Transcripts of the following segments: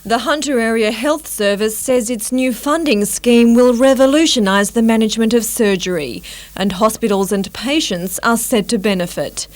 The Hunter Area Health Service says its new funding scheme will revolutionise the management of surgery, and hospitals and patients are said to benefit.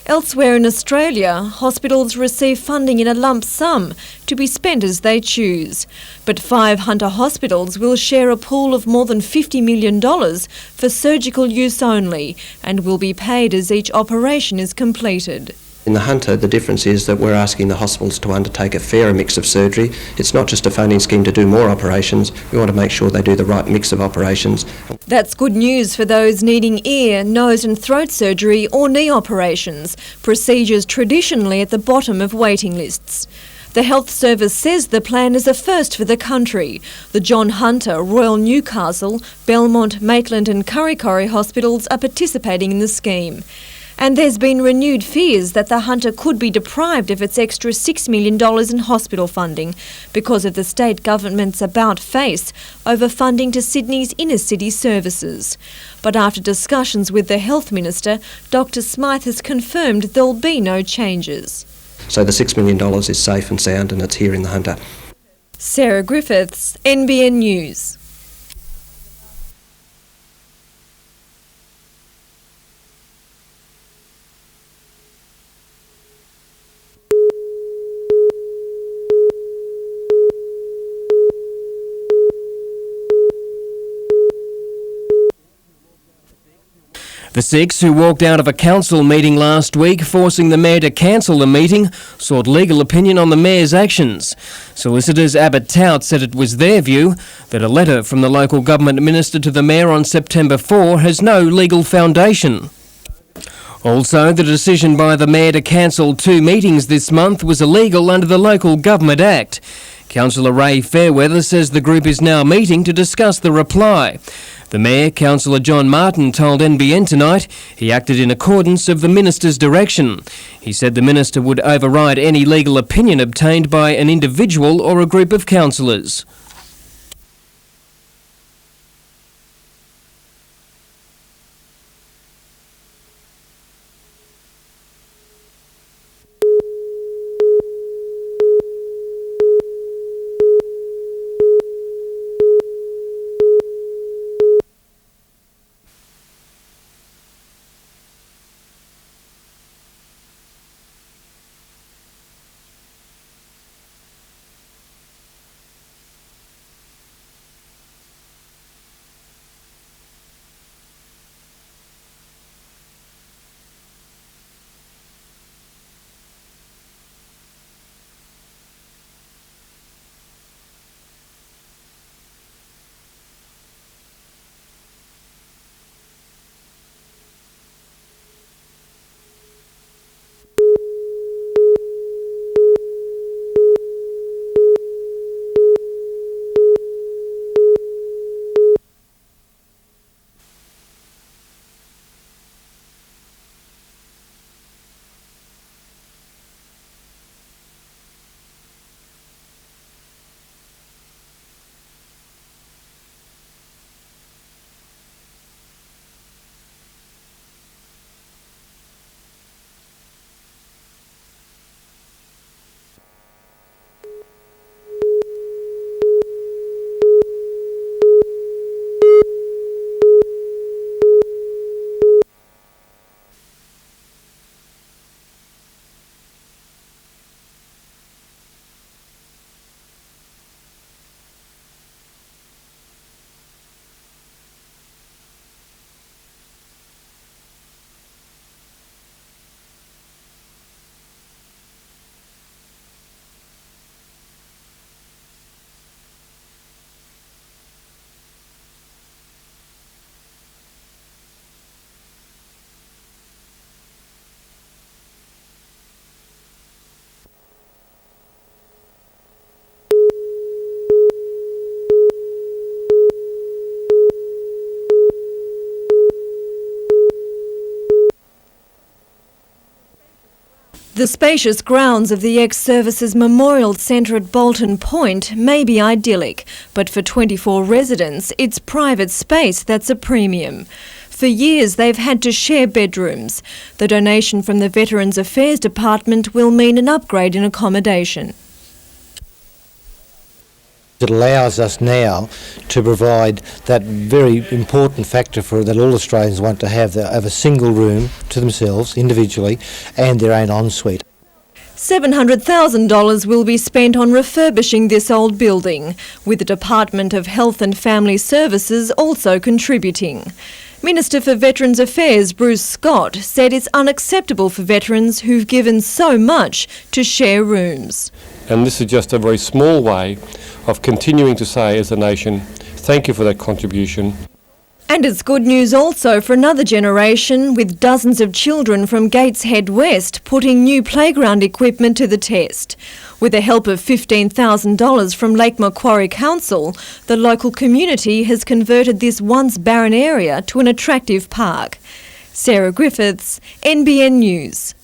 Elsewhere in Australia, hospitals receive funding in a lump sum to be spent as they choose. But 5 Hunter hospitals will share a pool of more than $50 million for surgical use only, and will be paid as each operation is completed. In the Hunter, the difference is that we're asking the hospitals to undertake a fairer mix of surgery. It's not just a funding scheme to do more operations. We want to make sure they do the right mix of operations. That's good news for those needing ear, nose and throat surgery or knee operations, procedures traditionally at the bottom of waiting lists. The Health Service says the plan is a first for the country. The John Hunter, Royal Newcastle, Belmont, Maitland and Kurri hospitals are participating in the scheme. And there's been renewed fears that the Hunter could be deprived of its extra $6 million in hospital funding because of the state government's about-face over funding to Sydney's inner-city services. But after discussions with the Health Minister, Dr Smythe has confirmed there'll be no changes. So the $6 million is safe and sound, and it's here in the Hunter. Sarah Griffiths, NBN News. The 6 who walked out of a council meeting last week, forcing the mayor to cancel the meeting, sought legal opinion on the mayor's actions. Solicitors Abbott Tout said it was their view that a letter from the local government minister to the mayor on September 4 has no legal foundation. Also, the decision by the mayor to cancel 2 meetings this month was illegal under the Local Government Act. Councillor Ray Fairweather says the group is now meeting to discuss the reply. The Mayor, Councillor John Martin, told NBN tonight he acted in accordance of the Minister's direction. He said the Minister would override any legal opinion obtained by an individual or a group of councillors. The spacious grounds of the ex-Services Memorial Centre at Bolton Point may be idyllic, but for 24 residents, it's private space that's a premium. For years, they've had to share bedrooms. The donation from the Veterans Affairs Department will mean an upgrade in accommodation. It allows us now to provide that very important factor that all Australians want to have a single room to themselves individually and their own ensuite. $700,000 will be spent on refurbishing this old building, with the Department of Health and Family Services also contributing. Minister for Veterans Affairs Bruce Scott said it's unacceptable for veterans who've given so much to share rooms. And this is just a very small way of continuing to say as a nation, thank you for that contribution. And it's good news also for another generation, with dozens of children from Gateshead West putting new playground equipment to the test. With the help of $15,000 from Lake Macquarie Council, the local community has converted this once barren area to an attractive park. Sarah Griffiths, NBN News.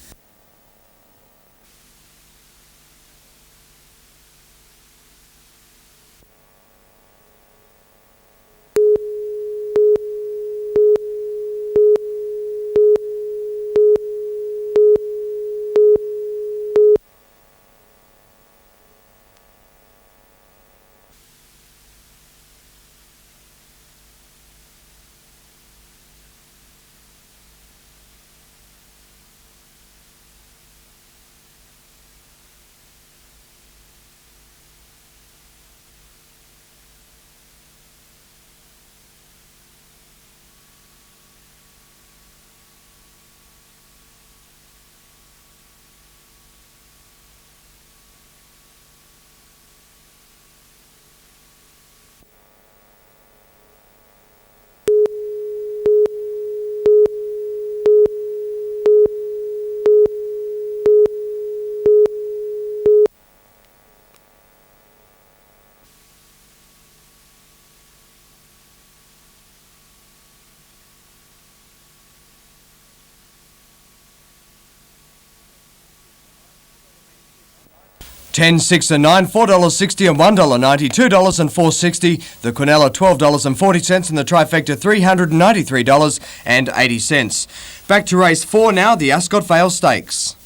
$10, $6 and $9, $4.60 and $1.90, $2 and $4.60, the Quinella $12.40 and the trifecta $393.80. Back to race 4 now, the Ascot Vale Stakes.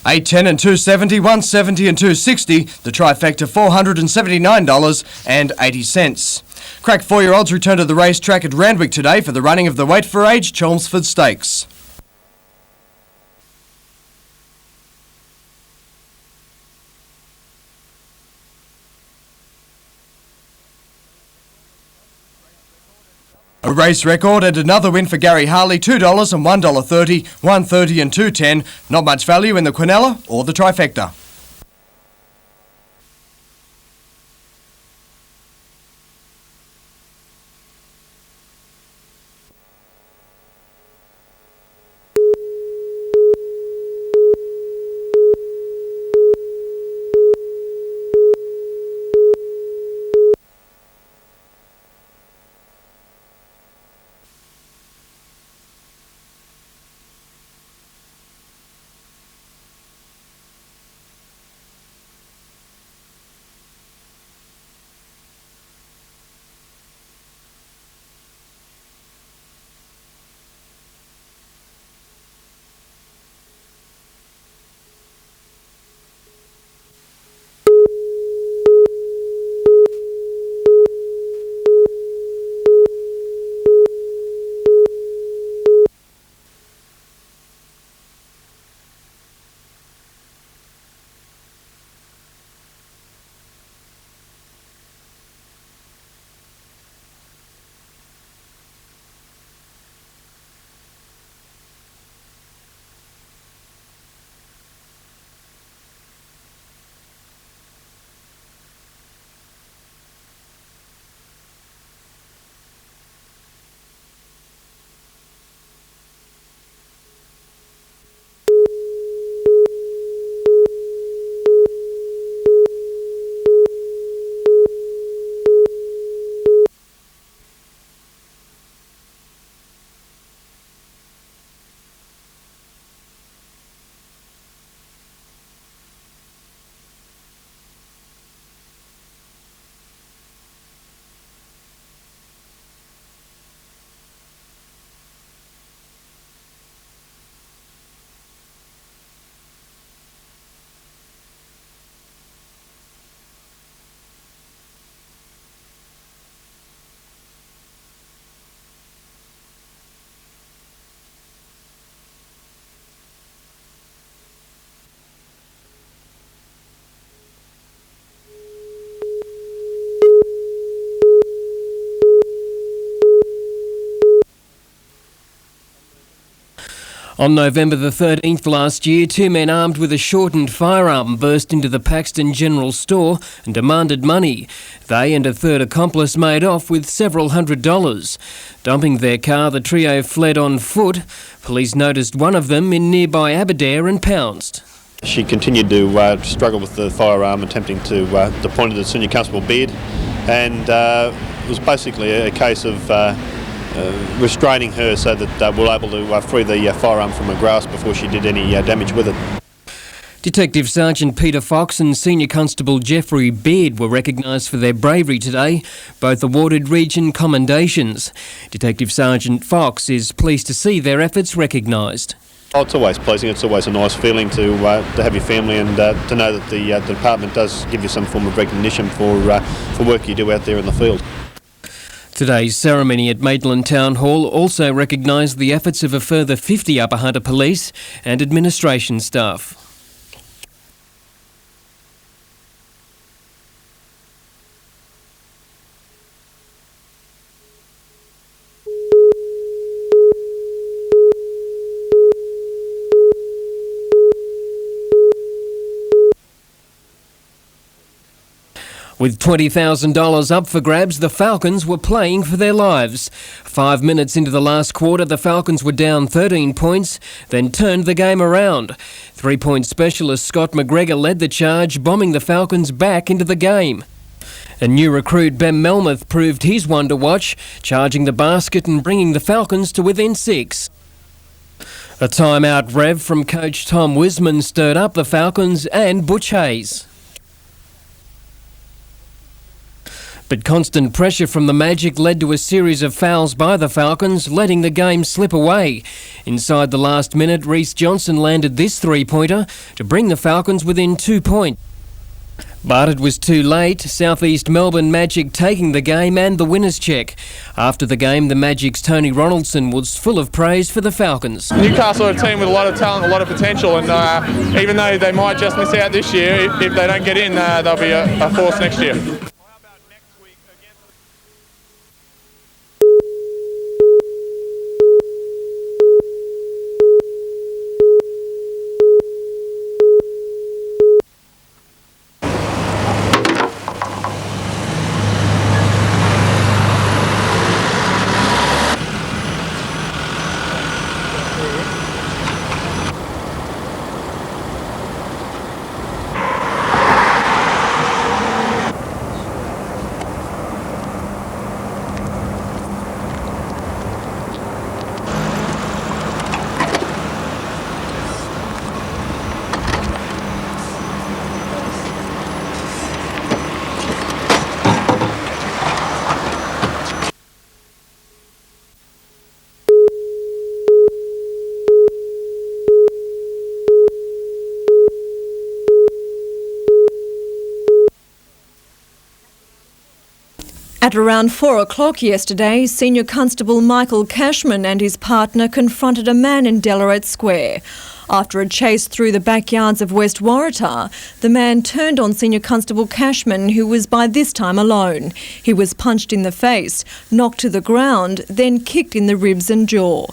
$8, $10 and $2.70, $1.70 and $2.60, the trifecta $479.80. Crack 4-year-olds return to the racetrack at Randwick today for the running of the Weight for Age Chelmsford Stakes. A race record and another win for Gary Harley, $2 and $1.30, $1.30 and $2.10. Not much value in the Quinella or the trifecta. On November the 13th last year, two men armed with a shortened firearm burst into the Paxton General Store and demanded money. They and a third accomplice made off with several $100s. Dumping their car, the trio fled on foot. Police noticed one of them in nearby Aberdare and pounced. She continued to struggle with the firearm, attempting to point it at Senior Constable Beard, and it was basically a case of restraining her so that we were able to free the firearm from her grasp before she did any damage with it. Detective Sergeant Peter Fox and Senior Constable Jeffrey Beard were recognised for their bravery today, both awarded region commendations. Detective Sergeant Fox is pleased to see their efforts recognised. Oh, it's always pleasing. It's always a nice feeling to have your family and to know that the department does give you some form of recognition for work you do out there in the field. Today's ceremony at Maitland Town Hall also recognised the efforts of a further 50 Upper Hunter police and administration staff. With $20,000 up for grabs, the Falcons were playing for their lives. 5 minutes into the last quarter, the Falcons were down 13 points, then turned the game around. 3-point specialist Scott McGregor led the charge, bombing the Falcons back into the game. A new recruit, Ben Melmoth, proved he's one to watch, charging the basket and bringing the Falcons to within 6. A timeout rev from coach Tom Wisman stirred up the Falcons and Butch Hayes. But constant pressure from the Magic led to a series of fouls by the Falcons, letting the game slip away. Inside the last minute, Reece Johnson landed this three-pointer to bring the Falcons within 2 points. But it was too late, South East Melbourne Magic taking the game and the winner's check. After the game, the Magic's Tony Ronaldson was full of praise for the Falcons. Newcastle are a team with a lot of talent, a lot of potential, and even though they might just miss out this year, if they don't get in, they'll be a force next year. At around 4 o'clock yesterday, Senior Constable Michael Cashman and his partner confronted a man in Delarate Square. After a chase through the backyards of West Waratah, the man turned on Senior Constable Cashman, who was by this time alone. He was punched in the face, knocked to the ground, then kicked in the ribs and jaw.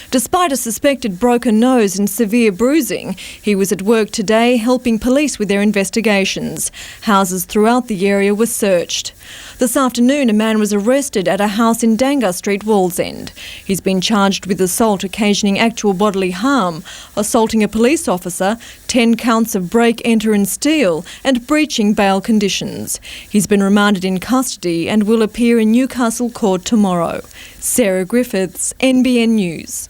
Despite a suspected broken nose and severe bruising, he was at work today helping police with their investigations. Houses throughout the area were searched. This afternoon, a man was arrested at a house in Danga Street, Wallsend. He's been charged with assault occasioning actual bodily harm, assaulting a police officer, 10 counts of break, enter and steal, and breaching bail conditions. He's been remanded in custody and will appear in Newcastle Court tomorrow. Sarah Griffiths, NBN News.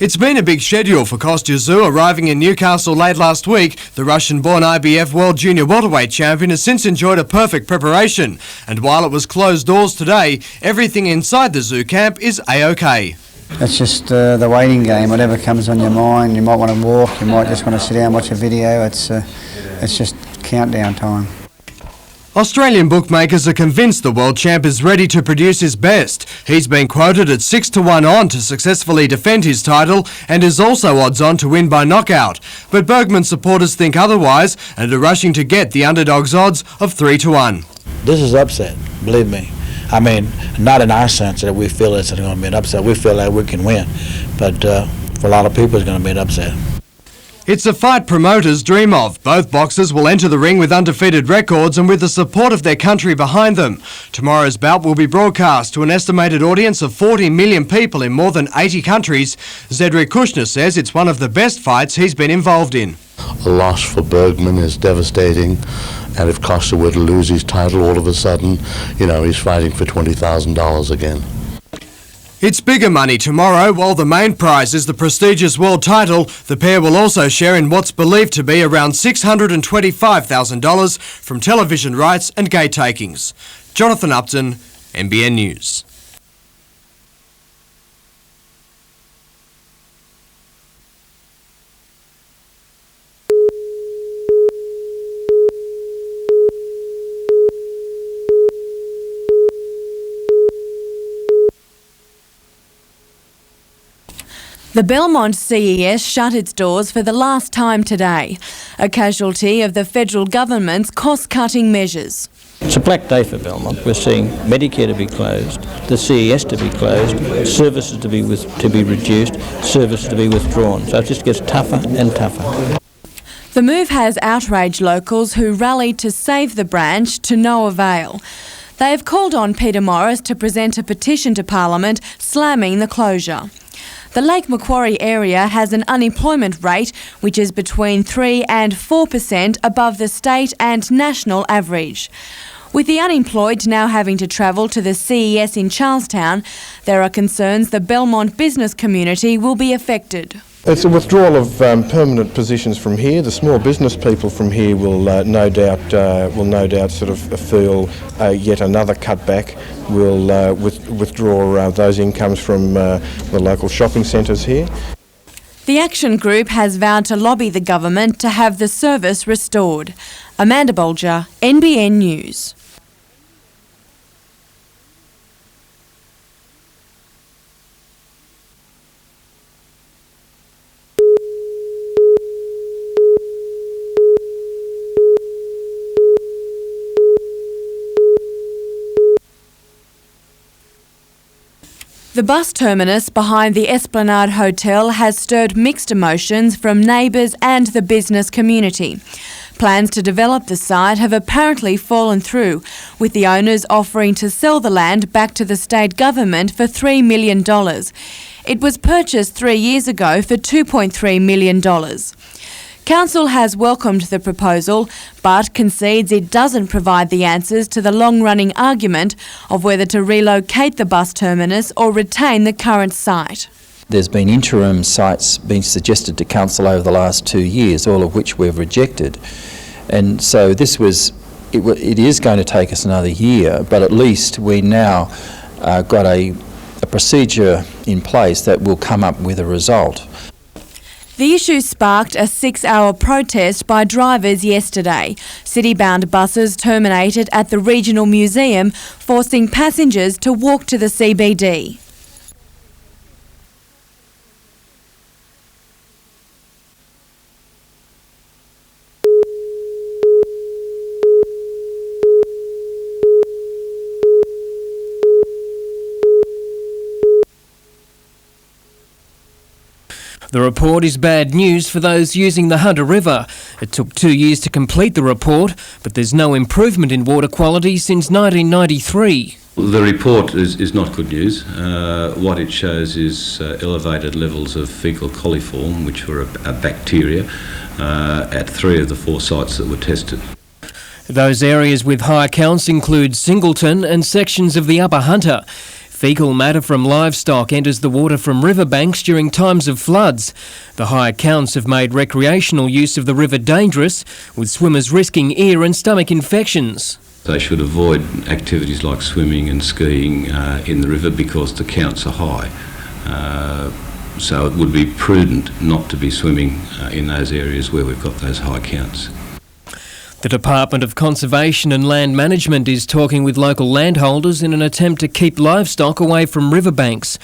It's been a big schedule for Kostya Tszyu. Arriving in Newcastle late last week, the Russian-born IBF World Junior Welterweight Champion has since enjoyed a perfect preparation. And while it was closed doors today, everything inside the Tszyu camp is A-OK. It's just the waiting game. Whatever comes on your mind, you might want to walk, you might just want to sit down and watch a video. It's just countdown time. Australian bookmakers are convinced the world champ is ready to produce his best. He's been quoted at 6-1 on to successfully defend his title and is also odds on to win by knockout. But Bergman supporters think otherwise and are rushing to get the underdog's odds of 3-1. This is upset, believe me. I mean, not in our sense that we feel it's going to be an upset. We feel like we can win. But for a lot of people, it's going to be an upset. It's a fight promoters dream of. Both boxers will enter the ring with undefeated records and with the support of their country behind them. Tomorrow's bout will be broadcast to an estimated audience of 40 million people in more than 80 countries. Zedric Kushner says it's one of the best fights he's been involved in. The loss for Bergman is devastating, and if Costa were to lose his title all of a sudden, he's fighting for $20,000 again. It's bigger money tomorrow. While the main prize is the prestigious world title, the pair will also share in what's believed to be around $625,000 from television rights and gate takings. Jonathan Upton, NBN News. The Belmont CES shut its doors for the last time today, a casualty of the federal government's cost-cutting measures. It's a black day for Belmont. We're seeing Medicare to be closed, the CES to be closed, services to be reduced, services to be withdrawn. So it just gets tougher and tougher. The move has outraged locals who rallied to save the branch to no avail. They have called on Peter Morris to present a petition to Parliament slamming the closure. The Lake Macquarie area has an unemployment rate which is between 3% and 4% above the state and national average. With the unemployed now having to travel to the CES in Charlestown, there are concerns the Belmont business community will be affected. It's a withdrawal of permanent positions from here. The small business people from here will no doubt sort of feel yet another cutback. Will withdraw those incomes from the local shopping centres here. The Action Group has vowed to lobby the government to have the service restored. Amanda Bolger, NBN News. The bus terminus behind the Esplanade Hotel has stirred mixed emotions from neighbours and the business community. Plans to develop the site have apparently fallen through, with the owners offering to sell the land back to the state government for $3 million. It was purchased 3 years ago for $2.3 million. Council has welcomed the proposal, but concedes it doesn't provide the answers to the long-running argument of whether to relocate the bus terminus or retain the current site. There's been interim sites being suggested to Council over the last 2 years, all of which we've rejected. And so it is going to take us another year, but at least we now got a procedure in place that will come up with a result. The issue sparked a 6-hour protest by drivers yesterday. City-bound buses terminated at the Regional Museum, forcing passengers to walk to the CBD. The report is bad news for those using the Hunter River. It took 2 years to complete the report, but there's no improvement in water quality since 1993. The report is not good news. What it shows is elevated levels of fecal coliform, which were a bacteria, at 3 of the 4 sites that were tested. Those areas with high counts include Singleton and sections of the Upper Hunter. Fecal matter from livestock enters the water from riverbanks during times of floods. The high counts have made recreational use of the river dangerous, with swimmers risking ear and stomach infections. They should avoid activities like swimming and skiing in the river because the counts are high. So it would be prudent not to be swimming in those areas where we've got those high counts. The Department of Conservation and Land Management is talking with local landholders in an attempt to keep livestock away from riverbanks.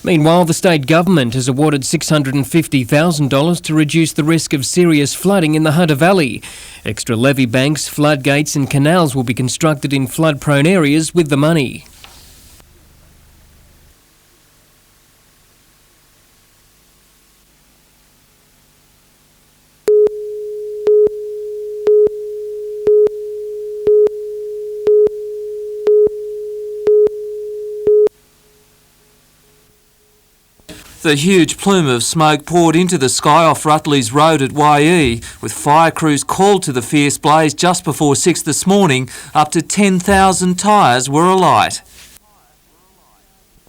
Meanwhile, the state government has awarded $650,000 to reduce the risk of serious flooding in the Hunter Valley. Extra levee banks, floodgates and canals will be constructed in flood-prone areas with the money. The huge plume of smoke poured into the sky off Rutley's Road at YE, with fire crews called to the fierce blaze just before 6 this morning. Up to 10,000 tyres were alight.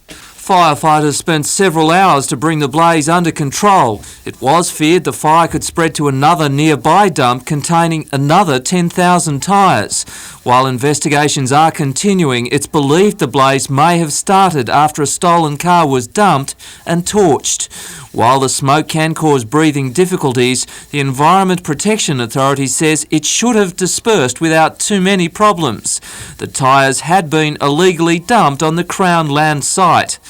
Firefighters spent several hours to bring the blaze under control. It was feared the fire could spread to another nearby dump containing another 10,000 tyres. While investigations are continuing, it's believed the blaze may have started after a stolen car was dumped and torched. While the smoke can cause breathing difficulties, the Environment Protection Authority says it should have dispersed without too many problems. The tyres had been illegally dumped on the Crown Land site.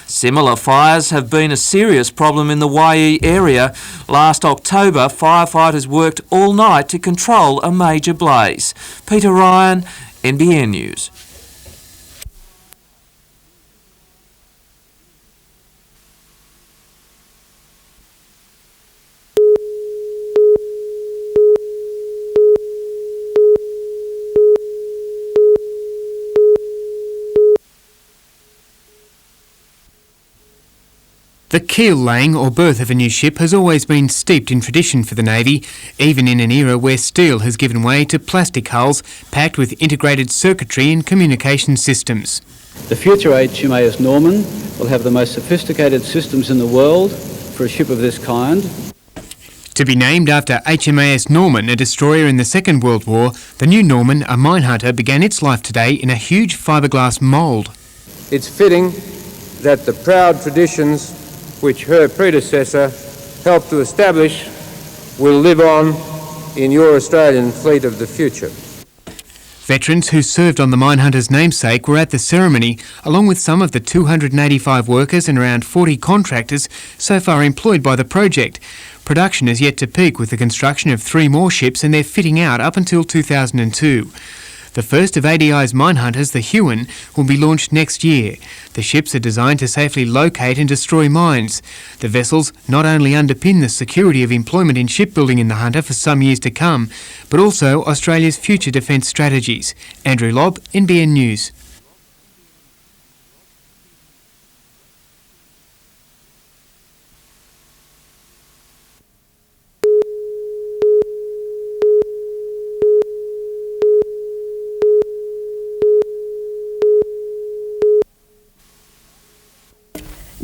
Similar fires have been a serious problem in the YE area. Last October, firefighters worked all night to control a major blaze. Peter Ryan, NBN News. The keel laying or birth of a new ship has always been steeped in tradition for the Navy, even in an era where steel has given way to plastic hulls packed with integrated circuitry and communication systems. The future HMAS Norman will have the most sophisticated systems in the world for a ship of this kind. To be named after HMAS Norman, a destroyer in the Second World War, the new Norman, a minehunter, began its life today in a huge fiberglass mould. It's fitting that the proud traditions which her predecessor helped to establish will live on in your Australian fleet of the future. Veterans who served on the minehunter's namesake were at the ceremony, along with some of the 285 workers and around 40 contractors so far employed by the project. Production is yet to peak with the construction of 3 more ships and their fitting out up until 2002. The first of ADI's minehunters, the Huon, will be launched next year. The ships are designed to safely locate and destroy mines. The vessels not only underpin the security of employment in shipbuilding in the Hunter for some years to come, but also Australia's future defence strategies. Andrew Lobb, NBN News.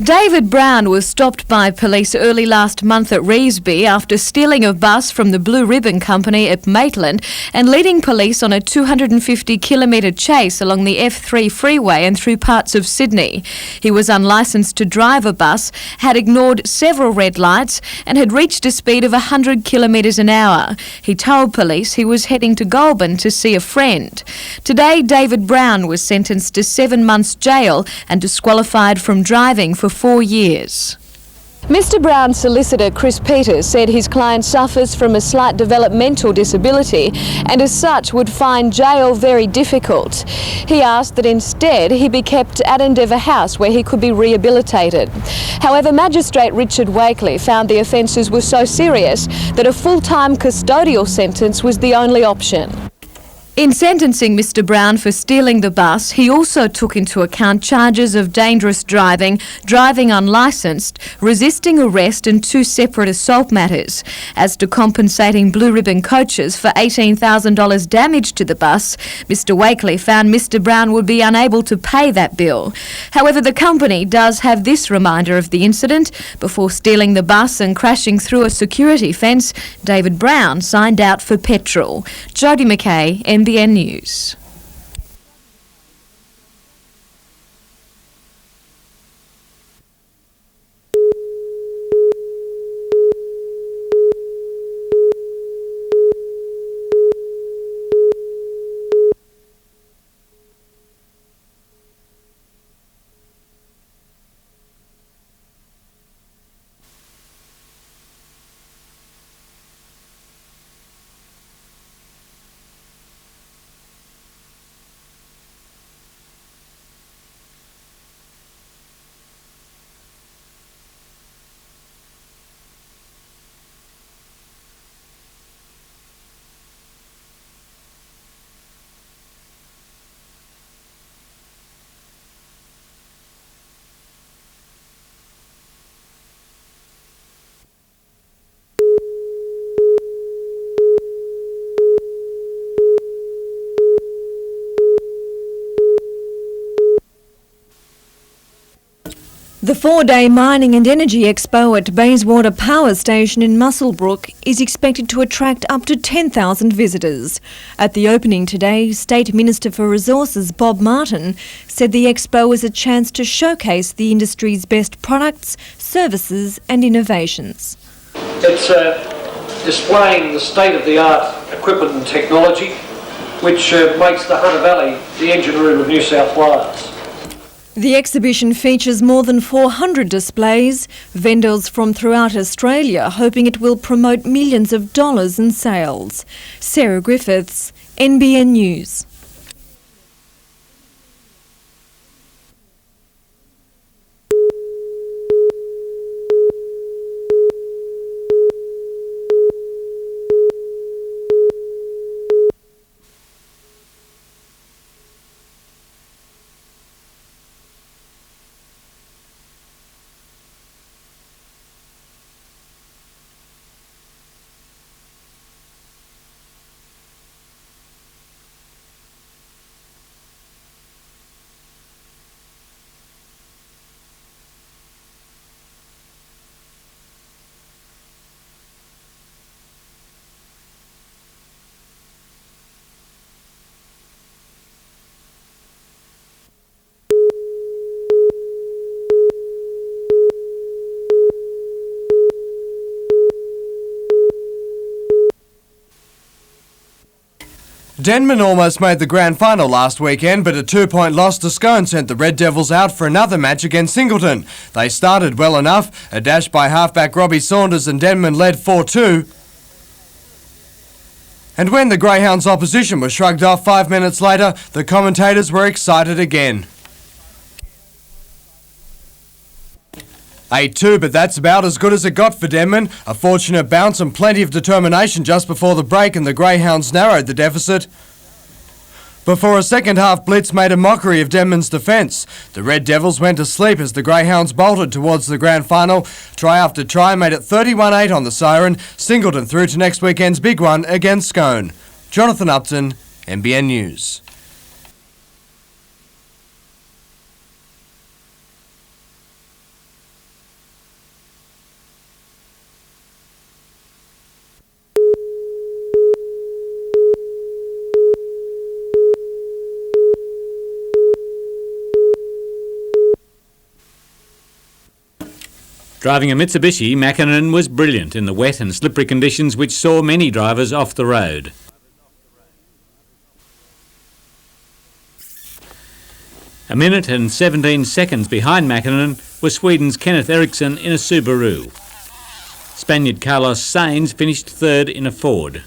David Brown was stopped by police early last month at Revesby after stealing a bus from the Blue Ribbon Company at Maitland and leading police on a 250-kilometre chase along the F3 freeway and through parts of Sydney. He was unlicensed to drive a bus, had ignored several red lights and had reached a speed of 100 kilometres an hour. He told police he was heading to Goulburn to see a friend. Today, David Brown was sentenced to 7 months jail and disqualified from driving for 4 years. Mr Brown's solicitor Chris Peters said his client suffers from a slight developmental disability and as such would find jail very difficult. He asked that instead he be kept at Endeavour House where he could be rehabilitated. However, Magistrate Richard Wakely found the offences were so serious that a full-time custodial sentence was the only option. In sentencing Mr Brown for stealing the bus, he also took into account charges of dangerous driving, driving unlicensed, resisting arrest and 2 separate assault matters. As to compensating Blue Ribbon coaches for $18,000 damage to the bus, Mr Wakely found Mr Brown would be unable to pay that bill. However, the company does have this reminder of the incident. Before stealing the bus and crashing through a security fence, David Brown signed out for petrol. Jodie McKay, NBN News. The 4-day Mining and Energy Expo at Bayswater Power Station in Muswellbrook is expected to attract up to 10,000 visitors. At the opening today, State Minister for Resources Bob Martin said the expo is a chance to showcase the industry's best products, services and innovations. It's displaying the state-of-the-art equipment and technology which makes the Hunter Valley the engine room of New South Wales. The exhibition features more than 400 displays, vendors from throughout Australia hoping it will promote millions of dollars in sales. Sarah Griffiths, NBN News. Denman almost made the grand final last weekend, but a 2-point loss to Scone sent the Red Devils out for another match against Singleton. They started well enough, a dash by halfback Robbie Saunders and Denman led 4-2. And when the Greyhounds' opposition was shrugged off 5 minutes later, the commentators were excited again. 8-2, but that's about as good as it got for Denman. A fortunate bounce and plenty of determination just before the break, and the Greyhounds narrowed the deficit before a second-half blitz made a mockery of Denman's defence. The Red Devils went to sleep as the Greyhounds bolted towards the grand final. Try after try made it 31-8 on the siren. Singleton through to next weekend's big one against Scone. Jonathan Upton, NBN News. Driving a Mitsubishi, Mackinnon was brilliant in the wet and slippery conditions which saw many drivers off the road. A minute and 17 seconds behind Mackinnon was Sweden's Kenneth Eriksson in a Subaru. Spaniard Carlos Sainz finished third in a Ford.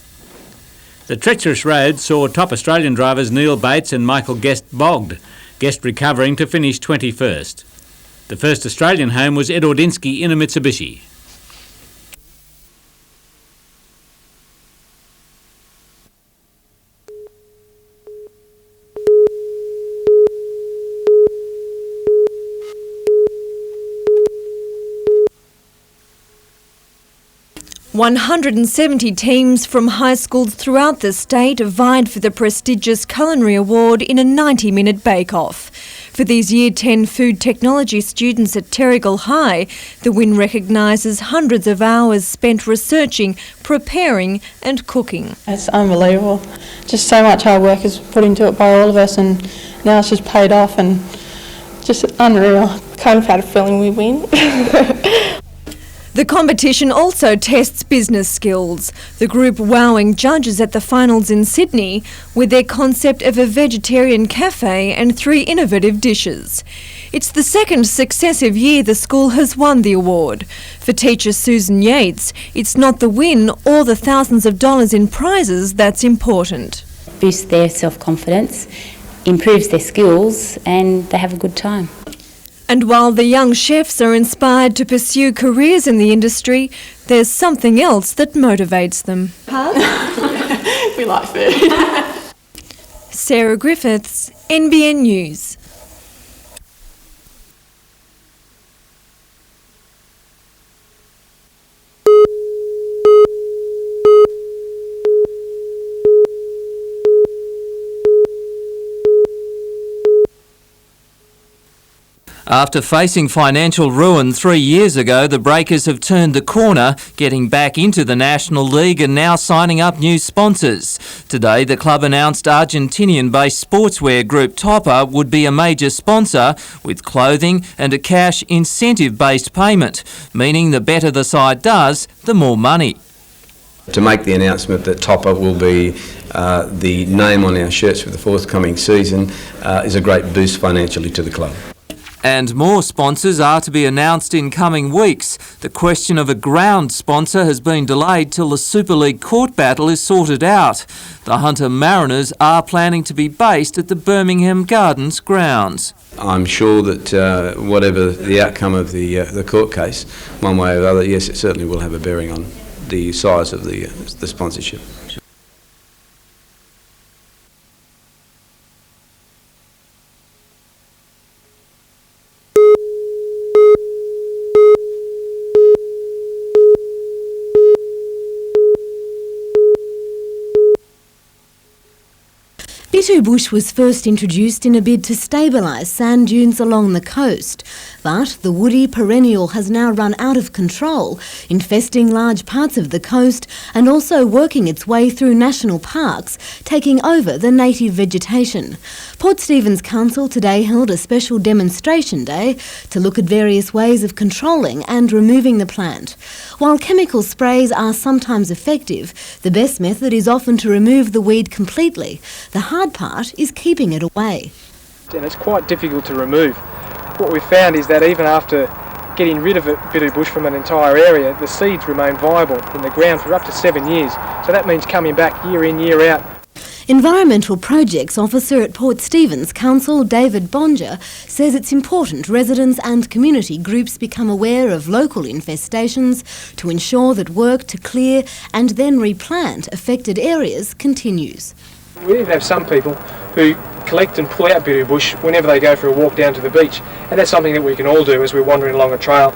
The treacherous road saw top Australian drivers Neil Bates and Michael Guest bogged, Guest recovering to finish 21st. The first Australian home was Ed Ordinsky in a Mitsubishi. "170 teams from high schools throughout the state vied for the prestigious Culinary Award in a 90-minute bake-off. For these Year 10 food technology students at Terrigal High, the win recognises hundreds of hours spent researching, preparing and cooking. It's unbelievable. Just so much hard work is put into it by all of us, and now it's just paid off and just unreal. Kind of had a feeling we win. The competition also tests business skills, the group wowing judges at the finals in Sydney with their concept of a vegetarian cafe and 3 innovative dishes. It's the second successive year the school has won the award. For teacher Susan Yates, it's not the win or the thousands of dollars in prizes that's important. Boosts their self-confidence, improves their skills and they have a good time. And while the young chefs are inspired to pursue careers in the industry, there's something else that motivates them. We like food. Sarah Griffiths, NBN News. After facing financial ruin 3 years ago, the Breakers have turned the corner, getting back into the National League and now signing up new sponsors. Today, the club announced Argentinian-based sportswear group Topper would be a major sponsor, with clothing and a cash incentive-based payment, meaning the better the side does, the more money. To make the announcement that Topper will be the name on our shirts for the forthcoming season is a great boost financially to the club. And more sponsors are to be announced in coming weeks. The question of a ground sponsor has been delayed till the Super League court battle is sorted out. The Hunter Mariners are planning to be based at the Birmingham Gardens grounds. I'm sure that whatever the outcome of the court case, one way or the other, yes, it certainly will have a bearing on the size of the sponsorship. Bitu bush was first introduced in a bid to stabilise sand dunes along the coast, but the woody perennial has now run out of control, infesting large parts of the coast and also working its way through national parks, taking over the native vegetation. Port Stephens Council today held a special demonstration day to look at various ways of controlling and removing the plant. While chemical sprays are sometimes effective, the best method is often to remove the weed completely. The hard part is keeping it away. And it's quite difficult to remove. What we've found is that even after getting rid of bitu bush from an entire area, the seeds remain viable in the ground for up to 7 years. So that means coming back year in, year out. Environmental Projects Officer at Port Stephens Council, David Bonger, says it's important residents and community groups become aware of local infestations to ensure that work to clear and then replant affected areas continues. We even have some people who collect and pull out bitu bush whenever they go for a walk down to the beach, and that's something that we can all do as we're wandering along a trail.